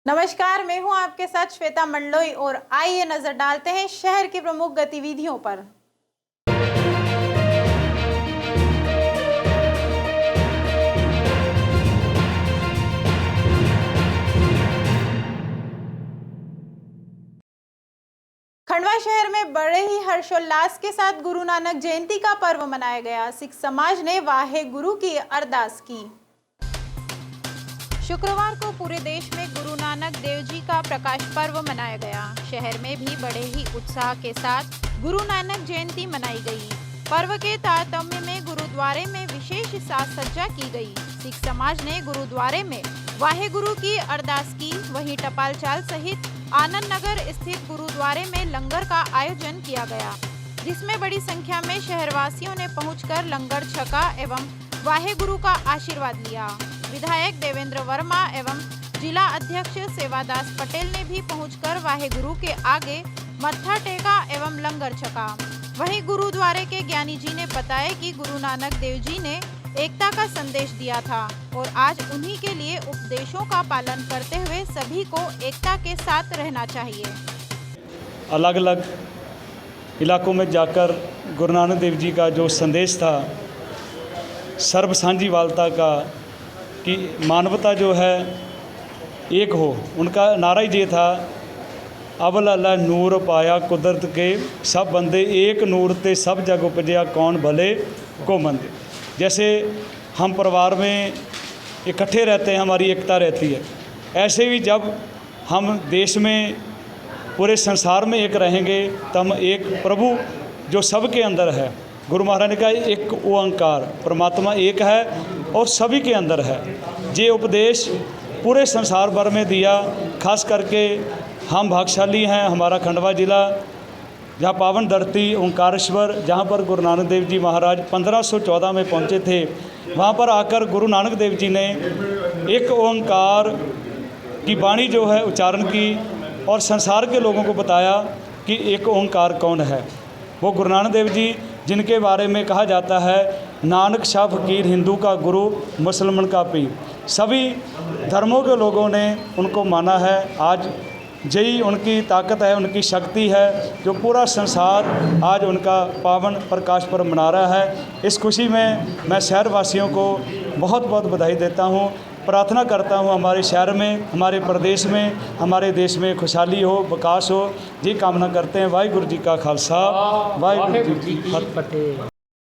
नमस्कार, मैं हूं आपके साथ श्वेता मंडलोई और आइए नजर डालते हैं शहर की प्रमुख गतिविधियों पर। खंडवा शहर में बड़े ही हर्षोल्लास के साथ गुरु नानक जयंती का पर्व मनाया गया। सिख समाज ने वाहे गुरु की अरदास की। शुक्रवार को पूरे देश में गुरु नानक देव जी का प्रकाश पर्व मनाया गया। शहर में भी बड़े ही उत्साह के साथ गुरु नानक जयंती मनाई गई। पर्व के तारतम्य में गुरुद्वारे में विशेष साज सज्जा की गई। सिख समाज ने गुरुद्वारे में वाहे गुरु की अरदास की। वहीं टपाल चाल सहित आनंद नगर स्थित गुरुद्वारे में लंगर का आयोजन किया गया, जिसमें बड़ी संख्या में शहरवासियों ने पहुंचकर लंगर छका एवं वाहे गुरु का आशीर्वाद लिया। विधायक देवेंद्र वर्मा एवं जिला अध्यक्ष सेवादास पटेल ने भी पहुंचकर वाहे गुरु के आगे मत्था टेका एवं लंगर छका। वहीं गुरुद्वारे के ज्ञानी जी ने बताया कि गुरु नानक देव जी ने एकता का संदेश दिया था और आज उन्हीं के लिए उपदेशों का पालन करते हुए सभी को एकता के साथ रहना चाहिए। अलग अलग इलाकों में जाकर गुरु नानक देव जी का जो संदेश था सर्व साझीवालता का, कि मानवता जो है एक हो, उनका नारा ही ये था, अवल अल्लाह नूर पाया कुदरत के, सब बंदे एक नूर ते सब जग उपजया, कौन भले को मंदे। जैसे हम परिवार में इकट्ठे रहते हैं, हमारी एकता रहती है, ऐसे भी जब हम देश में पूरे संसार में एक रहेंगे तो हम एक प्रभु जो सबके अंदर है, गुरु महाराज ने कहा एक ओंकार, परमात्मा एक है और सभी के अंदर है। ये उपदेश पूरे संसार भर में दिया। खास करके हम भाग्यशाली हैं, हमारा खंडवा जिला जहाँ पावन धरती ओंकारेश्वर, जहाँ पर गुरु नानक देव जी महाराज 1514 में पहुँचे थे, वहाँ पर आकर गुरु नानक देव जी ने एक ओंकार की वाणी जो है उच्चारण की और संसार के लोगों को बताया कि एक ओंकार कौन है। वो गुरु नानक देव जी जिनके बारे में कहा जाता है नानक शाह फकीर, हिंदू का गुरु, मुसलमान का पीर, सभी धर्मों के लोगों ने उनको माना है। आज यही उनकी ताकत है, उनकी शक्ति है, जो पूरा संसार आज उनका पावन प्रकाश पर्व मना रहा है। इस खुशी में मैं शहरवासियों को बहुत बहुत बधाई देता हूँ। प्रार्थना करता हूँ हमारे शहर में, हमारे प्रदेश में, हमारे देश में खुशहाली हो, विकास हो, ये कामना करते हैं। वाहिगुरु जी का खालसा, वाहिगुरु जी की फतेह।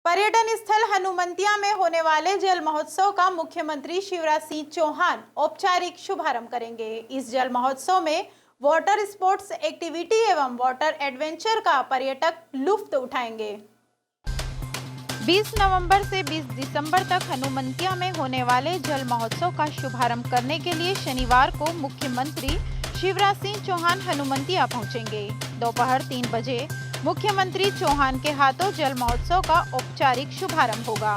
पर्यटन स्थल हनुमंतिया में होने वाले जल महोत्सव का मुख्यमंत्री शिवराज सिंह चौहान औपचारिक शुभारंभ करेंगे। इस जल महोत्सव में वाटर स्पोर्ट्स एक्टिविटी एवं वाटर एडवेंचर का पर्यटक लुत्फ उठाएंगे। 20 नवंबर से 20 दिसंबर तक हनुमंतिया में होने वाले जल महोत्सव का शुभारंभ करने के लिए शनिवार को मुख्यमंत्री शिवराज सिंह चौहान हनुमंतिया पहुंचेंगे। दोपहर 3 बजे मुख्यमंत्री चौहान के हाथों जल महोत्सव का औपचारिक शुभारंभ होगा।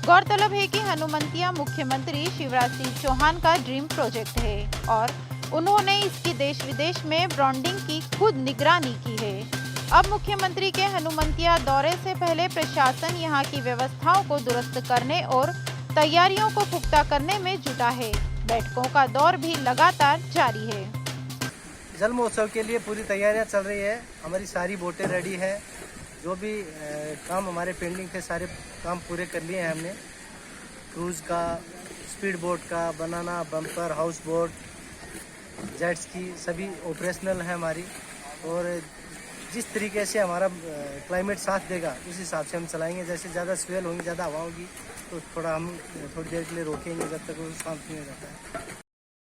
गौरतलब है कि हनुमंतिया मुख्यमंत्री शिवराज सिंह चौहान का ड्रीम प्रोजेक्ट है और उन्होंने इसकी देश विदेश में ब्रांडिंग की खुद निगरानी की है। अब मुख्यमंत्री के हनुमंतिया दौरे से पहले प्रशासन यहां की व्यवस्थाओं को दुरुस्त करने और तैयारियों को पुख्ता करने में जुटा है। बैठकों का दौर भी लगातार जारी है। जल महोत्सव के लिए पूरी तैयारियां चल रही है। हमारी सारी बोटें रेडी है। जो भी काम हमारे पेंडिंग थे सारे काम पूरे कर लिए हैं हमने। क्रूज का, स्पीड बोट का, बनाना, बम्पर, हाउस बोट, जेट्स की सभी ऑपरेशनल है हमारी। और जिस तरीके से हमारा क्लाइमेट साथ देगा उस हिसाब से हम चलाएंगे। जैसे ज़्यादा स्वेल होंगी, ज़्यादा हवा होगी तो हम थोड़ी देर के लिए रोकेंगे जब तक वो शांत नहीं हो जाता है।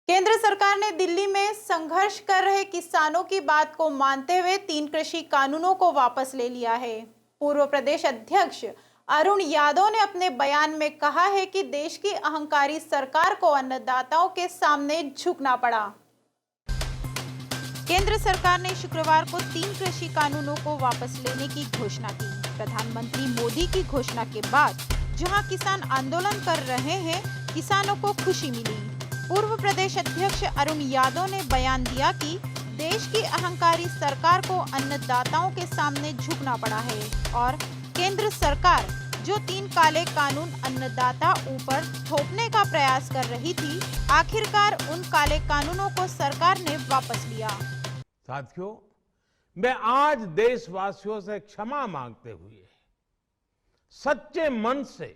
केंद्र सरकार ने दिल्ली में संघर्ष कर रहे किसानों की बात को मानते हुए 3 कृषि कानूनों को वापस ले लिया है। पूर्व प्रदेश अध्यक्ष अरुण यादव ने अपने बयान में कहा है कि देश की अहंकारी सरकार को अन्नदाताओं के सामने झुकना पड़ा। केंद्र सरकार ने शुक्रवार को 3 कृषि कानूनों को वापस लेने की घोषणा की। प्रधानमंत्री मोदी की घोषणा के बाद जहां किसान आंदोलन कर रहे हैं, किसानों को खुशी मिली। पूर्व प्रदेश अध्यक्ष अरुण यादव ने बयान दिया कि देश की अहंकारी सरकार को अन्नदाताओं के सामने झुकना पड़ा है और केंद्र सरकार जो 3 काले कानून अन्नदाता ऊपर थोपने का प्रयास कर रही थी, आखिरकार उन काले कानूनों को सरकार ने वापस लिया। साथियों, मैं आज देशवासियों से क्षमा मांगते हुए सच्चे मन से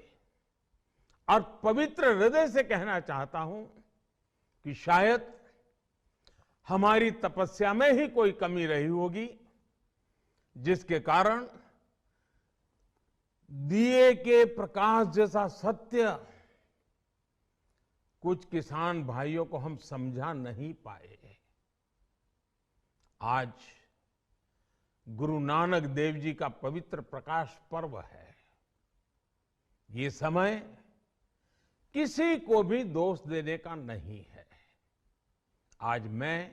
और पवित्र हृदय से कहना चाहता हूं कि शायद हमारी तपस्या में ही कोई कमी रही होगी, जिसके कारण दिए के प्रकाश जैसा सत्य कुछ किसान भाइयों को हम समझा नहीं पाए। आज गुरु नानक देव जी का पवित्र प्रकाश पर्व है। ये समय किसी को भी दोष देने का नहीं है। आज मैं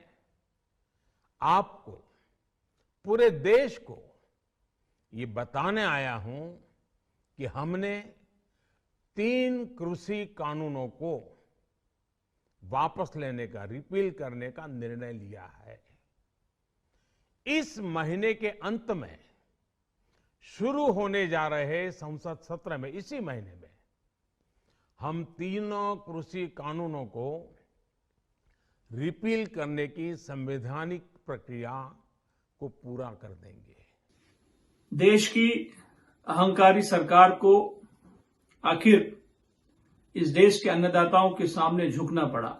आपको, पूरे देश को ये बताने आया हूं कि हमने 3 कृषि कानूनों को वापस लेने का, रिपील करने का निर्णय लिया है। इस महीने के अंत में शुरू होने जा रहे संसद सत्र में, इसी महीने में हम 3 कृषि कानूनों को रिपील करने की संवैधानिक प्रक्रिया को पूरा कर देंगे। देश की अहंकारी सरकार को आखिर इस देश के अन्नदाताओं के सामने झुकना पड़ा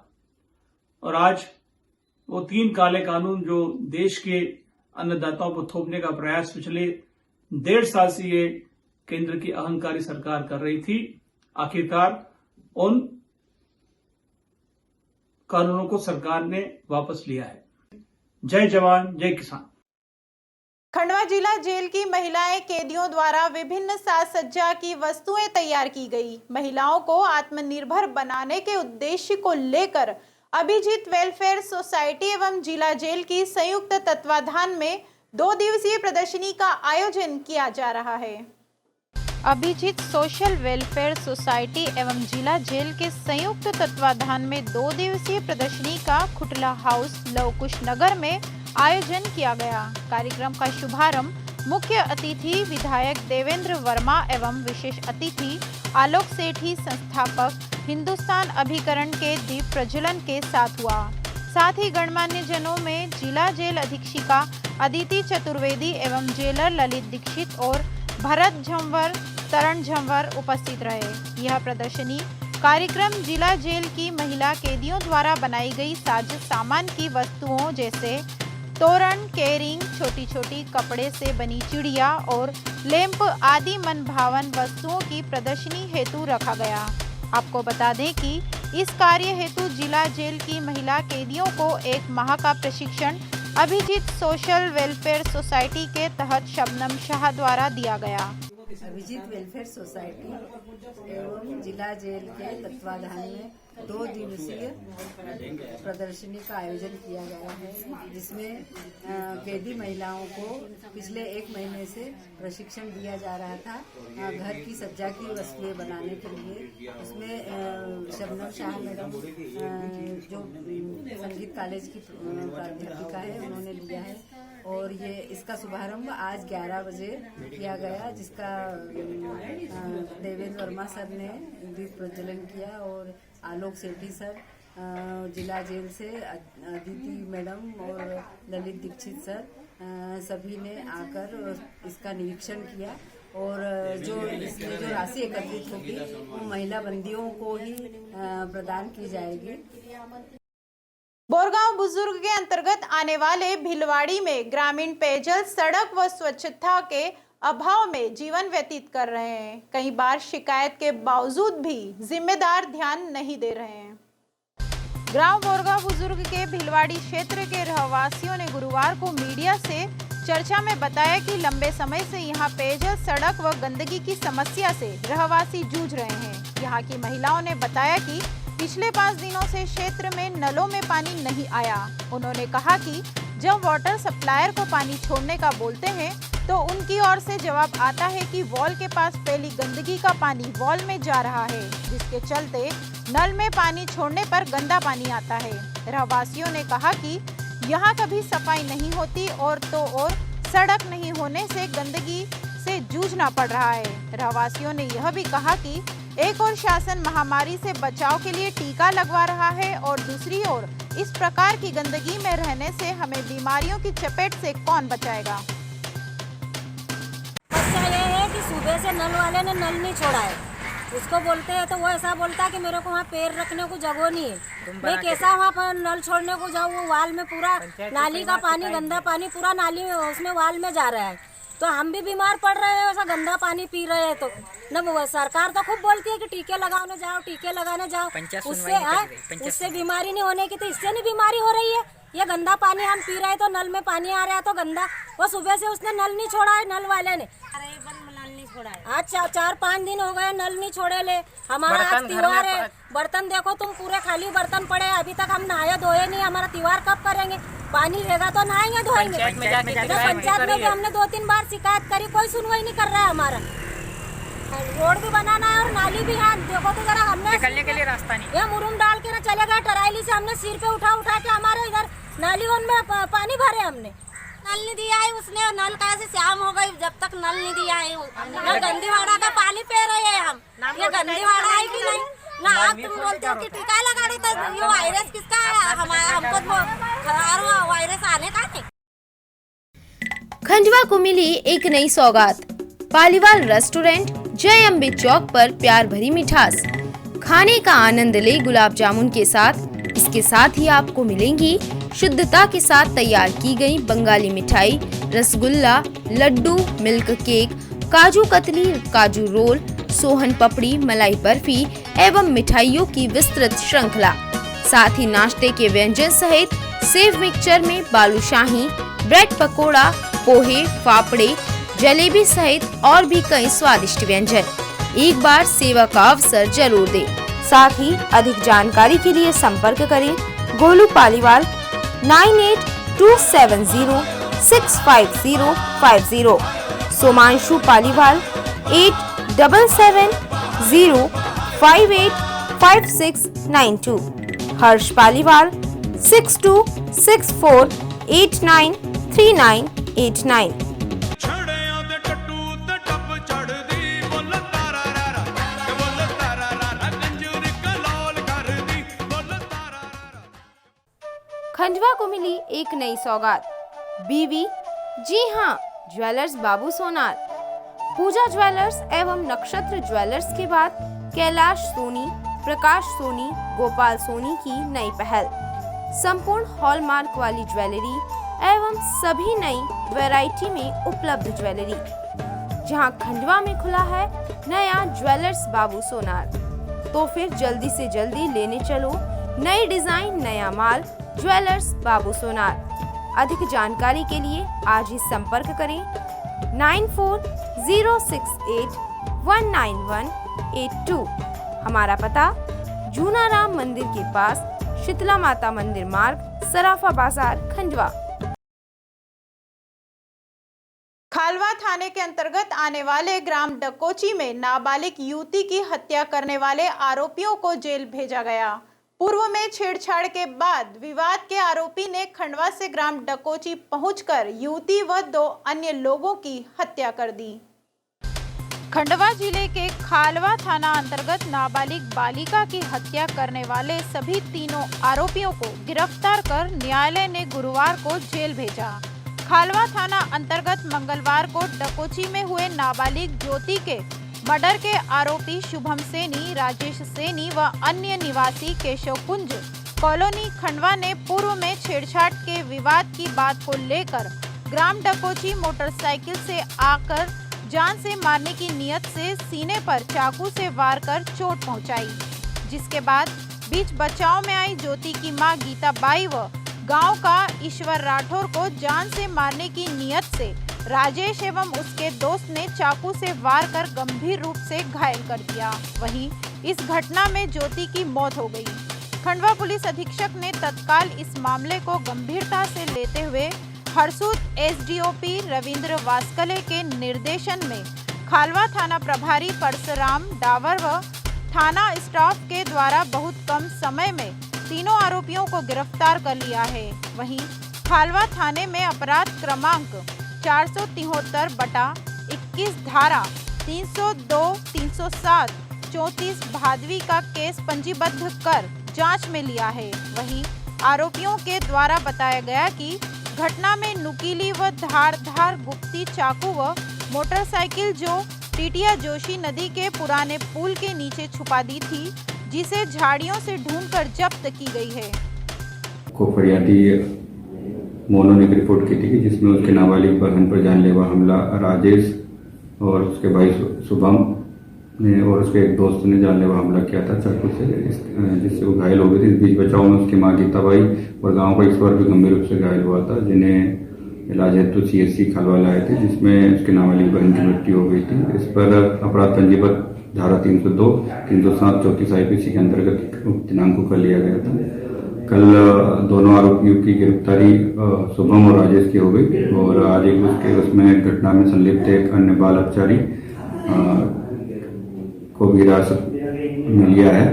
और आज वो 3 काले कानून जो देश के अन्नदाताओं को थोपने का प्रयास पिछले 1.5 साल से ये केंद्र की अहंकारी सरकार कर रही थी, आखिरकार उन कानूनों को सरकार ने वापस लिया है। जय जवान जय किसान। खंडवा जिला जेल की महिलाएं कैदियों द्वारा विभिन्न साज सज्जा की वस्तुएं तैयार की गई। महिलाओं को आत्मनिर्भर बनाने के उद्देश्य को लेकर अभिजीत वेलफेयर सोसाइटी एवं जिला जेल की संयुक्त तत्वाधान में 2 दिवसीय प्रदर्शनी का आयोजन किया जा रहा है। अभिजीत सोशल वेलफेयर सोसाइटी एवं जिला जेल के संयुक्त तत्वाधान में 2 दिवसीय प्रदर्शनी का खुटला हाउस लवकुश नगर में आयोजन किया गया। कार्यक्रम का शुभारंभ मुख्य अतिथि विधायक देवेंद्र वर्मा एवं विशेष अतिथि आलोक सेठी, संस्थापक हिंदुस्तान अभिकरण के दीप प्रज्वलन के साथ हुआ। साथ ही गणमान्य जनों में जिला जेल अधीक्षिका अदिति चतुर्वेदी एवं जेलर ललित दीक्षित और भरत झंवर, तरण झंवर उपस्थित रहे। यह प्रदर्शनी कार्यक्रम जिला जेल की महिला कैदियों द्वारा बनाई गई साज सामान की वस्तुओं जैसे तोरण, केरिंग, छोटी छोटी कपड़े से बनी चिड़िया और लैंप आदि मनभावन वस्तुओं की प्रदर्शनी हेतु रखा गया। आपको बता दें कि इस कार्य हेतु जिला जेल की महिला कैदियों को 1 माह का प्रशिक्षण अभिजीत सोशल वेलफेयर सोसाइटी के तहत शबनम शाह द्वारा दिया गया। अभिजीत वेलफेयर सोसाइटी एवं जिला जेल के तत्वाधान में 2 दिवसीय प्रदर्शनी का आयोजन किया गया है, जिसमें कैदी महिलाओं को पिछले 1 महीने से प्रशिक्षण दिया जा रहा था घर की सज्जा की वस्तुएं बनाने के लिए। उसमें शबनम शाह मैडम जो संगीत कॉलेज की प्राध्यापिका है, उन्होंने लिया है और ये इसका शुभारंभ आज 11 बजे किया गया, जिसका देवेंद्र वर्मा सर ने दीप प्रज्वलन किया और आलोक सेठी सर जिला जेल से, अदिति मैडम और ललित दीक्षित सर सभी ने आकर इसका निरीक्षण किया और जो इसमें जो राशि एकत्रित होगी वो महिला बंदियों को ही प्रदान की जाएगी। बोरगांव बुजुर्ग के अंतर्गत आने वाले भिलवाड़ी में ग्रामीण पेयजल, सड़क व स्वच्छता के अभाव में जीवन व्यतीत कर रहे हैं। कई बार शिकायत के बावजूद भी जिम्मेदार ध्यान नहीं दे रहे हैं। ग्राम बोरगांव बुजुर्ग के भिलवाड़ी क्षेत्र के रहवासियों ने गुरुवार को मीडिया से चर्चा में बताया कि लंबे समय से यहां पेयजल, सड़क व गंदगी की समस्या से रहवासी जूझ रहे हैं। यहां की महिलाओं ने बताया कि पिछले 5 दिनों से क्षेत्र में नलों में पानी नहीं आया। उन्होंने कहा कि जब वाटर सप्लायर को पानी छोड़ने का बोलते हैं तो उनकी ओर से जवाब आता है कि वॉल के पास फैली गंदगी का पानी वॉल में जा रहा है, जिसके चलते नल में पानी छोड़ने पर गंदा पानी आता है। रहवासियों ने कहा कि यहाँ कभी सफाई नहीं होती और सड़क नहीं होने से गंदगी से जूझना पड़ रहा है। रहवासियों ने यह भी कहा कि एक ओर शासन महामारी से बचाव के लिए टीका लगवा रहा है और दूसरी ओर इस प्रकार की गंदगी में रहने से हमें बीमारियों की चपेट से कौन बचाएगा। समस्या ये है कि सुबह से नल वाले ने नल नहीं छोड़ा है। उसको बोलते हैं तो वो ऐसा बोलता है कि मेरे को वहाँ पैर रखने को जगह नहीं है। मैं कैसा वहाँ पर नल छोड़ने को जाऊँ, वो वाल में पूरा नाली का पानी, गंदा पानी पूरा नाली में उसमें वाल में जा रहा है। तो हम भी बीमार पड़ रहे हैं, ऐसा गंदा पानी पी रहे हैं। तो न सरकार तो खूब बोलती है कि टीके लगाने जाओ, टीके लगाने जाओ, उससे बीमारी नहीं होने की, तो इससे नहीं बीमारी हो रही है। ये गंदा पानी हम पी रहे हैं तो नल में पानी आ रहा है तो गंदा, वो सुबह से उसने नल नहीं छोड़ा है, नल वाले ने। आज 4-5 दिन हो गए नल नहीं छोड़े ले। हमारा आज त्योहार है, बर्तन देखो तुम पूरे खाली बर्तन पड़े, अभी तक हम नहाए धोए नहीं। हमारा त्योहार कब करेंगे? पानी रहेगा तो नहाएंगे धोएंगे। पंचायत में भी हमने 2-3 बार शिकायत करी, कोई सुनवाई नहीं कर रहा है। हमारा रोड भी बनाना है और नाली भी है, देखो तो जरा हमने निकलने के लिए रास्ता नहीं। ये मुरुम डाल के ना चले गए टराइली से, हमने सिर पे उठा के हमारे इधर नाली में पानी भरे हमने। नल नहीं दिया है उसने, नल कैसे शाम हो गई जब तक नल नहीं दिया है। ना गंदीवाड़ा का पानी पी रहे हैं हम, ये गंदीवाड़ा है कि नहीं ना। आप तुम बोलते हो कि टीका लगा रही, तो ये वायरस किसका है? हमको वायरस आने का नहीं। खंडवा को मिली एक नई सौगात। पालीवाल रेस्टोरेंट, जय अम्बे चौक पर प्यार भरी मिठास। खाने का आनंद ले गुलाब जामुन के साथ। इसके साथ ही आपको मिलेंगी शुद्धता के साथ तैयार की गई बंगाली मिठाई, रसगुल्ला, लड्डू, मिल्क केक, काजू कतली, काजू रोल, सोहन पपड़ी, मलाई बर्फी एवं मिठाइयों की विस्तृत श्रृंखला। साथ ही नाश्ते के व्यंजन सहित सेव मिक्सचर में बालूशाही, ब्रेड पकोड़ा, पोहे, फाफड़े, जलेबी सहित और भी कई स्वादिष्ट व्यंजन। एक बार सेवा का अवसर जरूर दें। साथ ही अधिक जानकारी के लिए संपर्क करें गोलू पालीवाल 9827065050, सोमांशु पालीवाल 8770585692, हर्ष पालीवाल 6264893989। खंडवा को मिली एक नई सौगात। बीवी, जी हाँ, ज्वेलर्स बाबू सोनार। पूजा ज्वेलर्स एवं नक्षत्र ज्वेलर्स के बाद कैलाश सोनी, प्रकाश सोनी, गोपाल सोनी की नई पहल। संपूर्ण हॉलमार्क वाली ज्वेलरी एवं सभी नई वैरायटी में उपलब्ध ज्वेलरी। जहां खंडवा में खुला है नया ज्वेलर्स बाबू सोनार। तो फिर जल्दी से जल्दी लेने चलो नई डिजाइन, नया माल, ज्वेलर्स बाबू सोनार। अधिक जानकारी के लिए आज ही संपर्क करें 9406819182। हमारा पता जूनाराम मंदिर के पास, शीतला माता मंदिर मार्ग, सराफा बाजार, खंडवा। खालवा थाने के अंतर्गत आने वाले ग्राम डकोची में नाबालिग युवती की हत्या करने वाले आरोपियों को जेल भेजा गया। पूर्व में छेड़छाड़ के बाद विवाद के आरोपी ने खंडवा से ग्राम डकोची पहुंचकर युवती व 2 अन्य लोगों की हत्या कर दी। खंडवा जिले के खालवा थाना अंतर्गत नाबालिग बालिका की हत्या करने वाले सभी तीनों आरोपियों को गिरफ्तार कर न्यायालय ने गुरुवार को जेल भेजा। खालवा थाना अंतर्गत मंगलवार को डकोची में हुए नाबालिग ज्योति के मर्डर के आरोपी शुभम सेनी, राजेश सेनी व अन्य निवासी केशव कुंज कॉलोनी खंडवा ने पूर्व में छेड़छाड़ के विवाद की बात को लेकर ग्राम डकोची मोटरसाइकिल से आकर जान से मारने की नियत से सीने पर चाकू से वार कर चोट पहुंचाई। जिसके बाद बीच बचाव में आई ज्योति की मां गीता बाई व गांव का ईश्वर राठौर को जान से मारने की नियत से राजेश एवं उसके दोस्त ने चाकू से वार कर गंभीर रूप से घायल कर दिया। वहीं इस घटना में ज्योति की मौत हो गई। खंडवा पुलिस अधीक्षक ने तत्काल इस मामले को गंभीरता से लेते हुए हरसूद एसडीओपी रविंद्र वास्कले के निर्देशन में खालवा थाना प्रभारी परशुराम डावर व थाना स्टाफ के द्वारा बहुत कम समय में तीनों आरोपियों को गिरफ्तार कर लिया है। वहीं खालवा थाने में अपराध क्रमांक 473/1 21 धारा 302, 307, 34 भादवी का केस पंजीबद्ध कर जांच में लिया है। वहीं आरोपियों के द्वारा बताया गया कि घटना में नुकीली व धारदार गुप्ती चाकू व मोटरसाइकिल जो टीटिया जोशी नदी के पुराने पुल के नीचे छुपा दी थी, जिसे झाड़ियों से ढूंढकर जब्त की गई है। को फरियादी मोनू ने रिपोर्ट की थी कि जिसमें उसके नाबालिग बहन पर जानलेवा हमला राजेश और उसके भाई शुभम ने और उसके एक दोस्त ने जानलेवा हमला किया था चाकू से, जिससे वो घायल हो गए थे। इस बीच बचाव में उसकी मां गीताबाई और गांव का ईश्वर भी गंभीर रूप से घायल हुआ था, जिन्हें इलाज हेतु CSC खलवा लाए थे, जिसमें उसके नाबालिग बहन की मृत्यु हो गई थी। इस पर अपराध पंजीबद्ध धारा 302, 307, 34 IPC के अंतर्गत दिनांक को कर लिया गया था। कल दोनों आरोपियों की गिरफ्तारी शुभम और राजेश की हो गई और आज उसमें घटना में संलिप्त एक अन्य बाल अपचारी को भी हिरासत में लिया है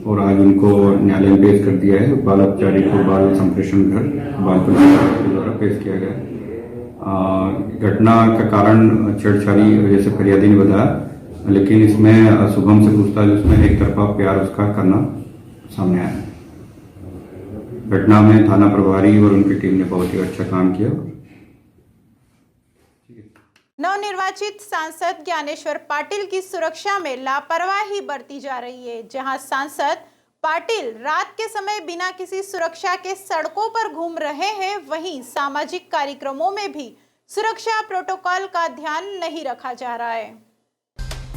और आज उनको न्यायालय में पेश कर दिया है। बाल अपचारी को बाल संप्रेषण घर बाल पुलिस द्वारा पेश किया गया। घटना का कारण छेड़छाड़ी जैसे फरियादी ने बताया, लेकिन इसमें शुभम से पूछताछ उसमें एक तरफा प्यार उसका करना सामने आया। घटना में थाना प्रभारी और उनकी टीम ने बहुत ही अच्छा काम किया। नवनिर्वाचित सांसद ज्ञानेश्वर पाटिल की सुरक्षा में लापरवाही बरती जा रही है। जहां सांसद पाटिल रात के समय बिना किसी सुरक्षा के सड़कों पर घूम रहे हैं, वहीं सामाजिक कार्यक्रमों में भी सुरक्षा प्रोटोकॉल का ध्यान नहीं रखा जा रहा है।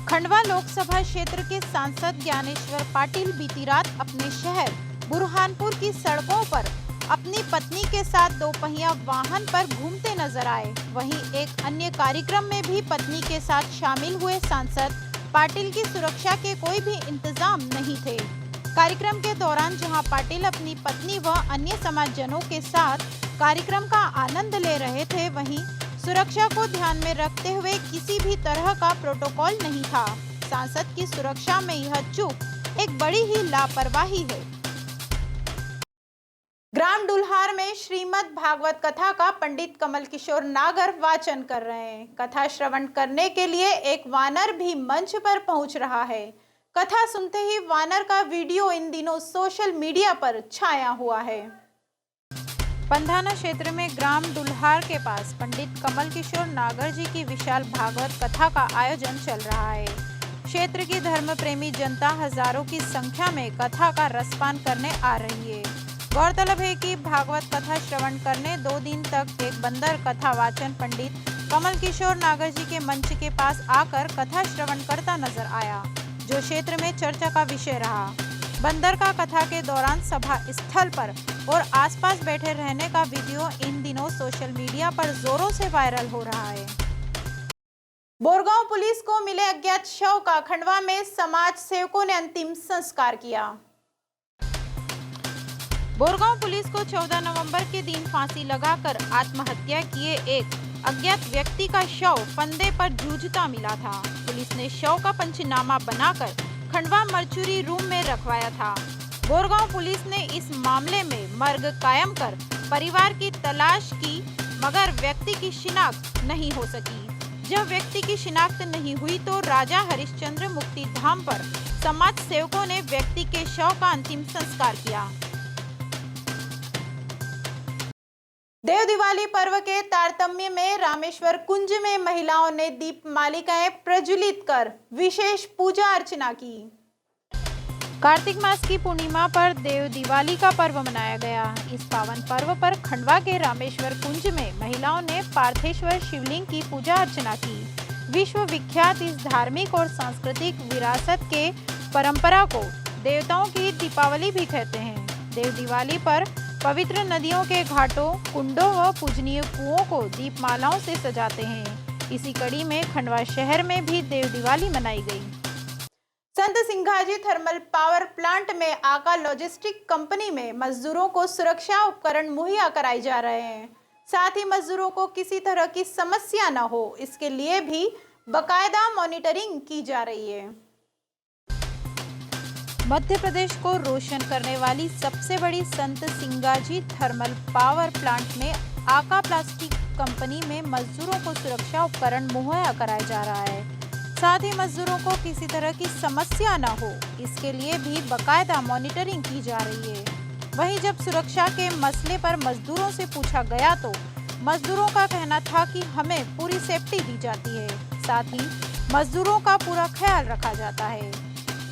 खंडवा लोकसभा क्षेत्र के सांसद ज्ञानेश्वर पाटिल बीती रात अपने शहर बुरहानपुर की सड़कों पर अपनी पत्नी के साथ दोपहिया वाहन पर घूमते नजर आए। वहीं एक अन्य कार्यक्रम में भी पत्नी के साथ शामिल हुए सांसद पाटिल की सुरक्षा के कोई भी इंतजाम नहीं थे। कार्यक्रम के दौरान जहां पाटिल अपनी पत्नी व अन्य समाजजनों के साथ कार्यक्रम का आनंद ले रहे थे, वहीं सुरक्षा को ध्यान में रखते हुए किसी भी तरह का प्रोटोकॉल नहीं था। सांसद की सुरक्षा में यह चूक एक बड़ी ही लापरवाही है। ग्राम डुल्हार में श्रीमद् भागवत कथा का पंडित कमल किशोर नागर वाचन कर रहे हैं। कथा श्रवण करने के लिए एक वानर भी मंच पर पहुंच रहा है। कथा सुनते ही वानर का वीडियो इन दिनों सोशल मीडिया पर छाया हुआ है। पंधाना क्षेत्र में ग्राम डुल्हार के पास पंडित कमल किशोर नागर जी की विशाल भागवत कथा का आयोजन चल रहा है। क्षेत्र की धर्म प्रेमी जनता हजारों की संख्या में कथा का रसपान करने आ रही है। गौरतलब है कि भागवत कथा श्रवण करने 2 दिन तक एक बंदर कथा वाचन पंडित कमल किशोर नागर जी के मंच के पास आकर कथा श्रवण करता नजर आया, जो क्षेत्र में चर्चा का विषय रहा। बंदर का कथा के दौरान सभा स्थल पर और आसपास बैठे रहने का वीडियो इन दिनों सोशल मीडिया पर जोरों से वायरल हो रहा है। बोरगांव पुलिस को मिले अज्ञात शव का खंडवा में समाज सेवकों ने अंतिम संस्कार किया। बोरगांव पुलिस को 14 नवंबर के दिन फांसी लगाकर आत्महत्या किए एक अज्ञात व्यक्ति का शव फंदे पर जूझता मिला था। पुलिस ने शव का पंचनामा बनाकर खंडवा मर्चुरी रूम में रखवाया था। बोरगांव पुलिस ने इस मामले में मर्ग कायम कर परिवार की तलाश की, मगर व्यक्ति की शिनाख्त नहीं हो सकी। जब व्यक्ति की शिनाख्त नहीं हुई तो राजा हरिश्चंद्र मुक्ति धाम पर समाज सेवकों ने व्यक्ति के शव का अंतिम संस्कार किया। देव दिवाली पर्व के तारतम्य में रामेश्वर कुंज में महिलाओं ने दीप मालिकाएं प्रज्वलित कर विशेष पूजा अर्चना की। कार्तिक मास की पूर्णिमा पर देव दिवाली का पर्व मनाया गया। इस पावन पर्व पर खंडवा के रामेश्वर कुंज में महिलाओं ने पार्थेश्वर शिवलिंग की पूजा अर्चना की। विश्व विख्यात इस धार्मिक और सांस्कृतिक विरासत के परंपरा को देवताओं की दीपावली भी कहते हैं। देव दिवाली पर पवित्र नदियों के घाटों, कुंडों व पूजनीय कुओं को दीपमालाओं से सजाते हैं। इसी कड़ी में खंडवा शहर में भी देव दिवाली मनाई गई। संत सिंघाजी थर्मल पावर प्लांट में आका लॉजिस्टिक कंपनी में मजदूरों को सुरक्षा उपकरण मुहैया कराए जा रहे हैं। साथ ही मजदूरों को किसी तरह की समस्या न हो, इसके लिए भी बाकायदा मॉनिटरिंग की जा रही है। मध्य प्रदेश को रोशन करने वाली सबसे बड़ी संत सिंगाजी थर्मल पावर प्लांट में आका प्लास्टिक कंपनी में मजदूरों को सुरक्षा उपकरण मुहैया कराया जा रहा है। साथ ही मजदूरों को किसी तरह की समस्या न हो, इसके लिए भी बाकायदा मॉनिटरिंग की जा रही है। वहीं जब सुरक्षा के मसले पर मजदूरों से पूछा गया तो मजदूरों का कहना था कि हमें पूरी सेफ्टी दी जाती है, साथ ही मजदूरों का पूरा ख्याल रखा जाता है।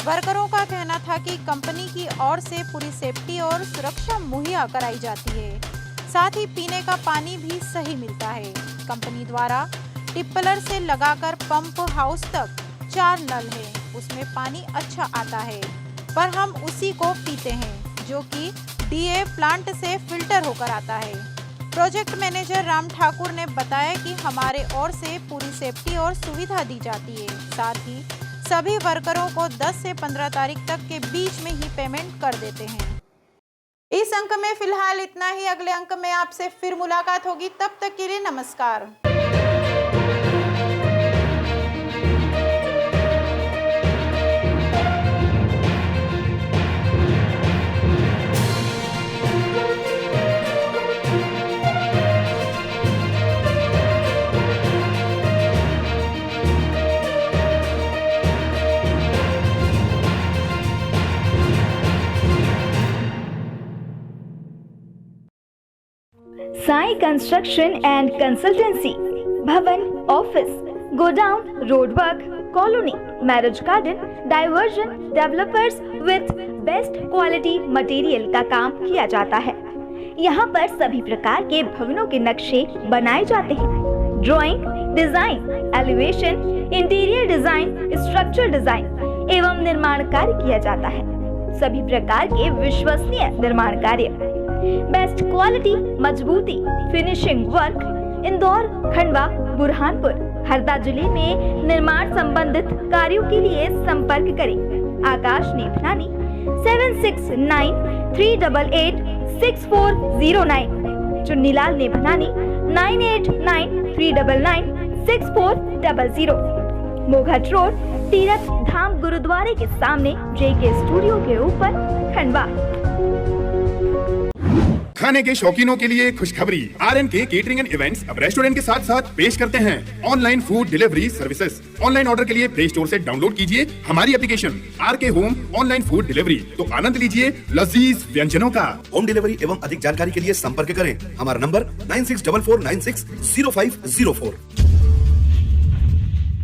वर्करों का कहना था कि कंपनी की ओर से पूरी सेफ्टी और सुरक्षा मुहैया कराई जाती है, साथ ही पीने का पानी भी सही मिलता है। कंपनी द्वारा टिप्पलर से लगाकर पंप हाउस तक 4 नल है, उसमें पानी अच्छा आता है, पर हम उसी को पीते हैं जो कि डीए प्लांट से फिल्टर होकर आता है। प्रोजेक्ट मैनेजर राम ठाकुर ने बताया कि हमारे ओर से पूरी सेफ्टी और सुविधा दी जाती है, साथ ही सभी वर्करों को 10 से 15 तारीख तक के बीच में ही पेमेंट कर देते हैं। इस अंक में फिलहाल इतना ही। अगले अंक में आपसे फिर मुलाकात होगी, तब तक के लिए नमस्कार। साई कंस्ट्रक्शन एंड कंसल्टेंसी, भवन, office, godown, road work, colony, marriage garden, diversion, developers with best quality material का काम किया जाता है। यहाँ पर सभी प्रकार के भवनों के नक्शे बनाए जाते हैं। Drawing, design, elevation, interior design, structure design एवं निर्माण कार्य किया जाता है। सभी प्रकार के विश्वसनीय निर्माण कार्य, बेस्ट क्वालिटी, मजबूती, फिनिशिंग वर्क इंदौर, खंडवा, बुरहानपुर, हरदा जिले में निर्माण संबंधित कार्यों के लिए संपर्क करें। आकाश नेभनानी 7693886409, चुन्नीलाल नेभनानी 9893996400, मोघट रोड, तीरथ धाम गुरुद्वारे के सामने, जेके स्टूडियो के ऊपर, खंडवा। खाने के शौकीनों के लिए खुशखबरी, RNK केटरिंग एंड इवेंट्स अब रेस्टोरेंट के साथ साथ पेश करते हैं online food delivery services. Online order के लिए प्ले स्टोर से डाउनलोड कीजिए हमारी application RK home online food delivery, तो आनंद लीजिए लजीज व्यंजनों का। होम डिलीवरी एवं अधिक जानकारी के लिए संपर्क करें। हमारा नंबर 9644960504।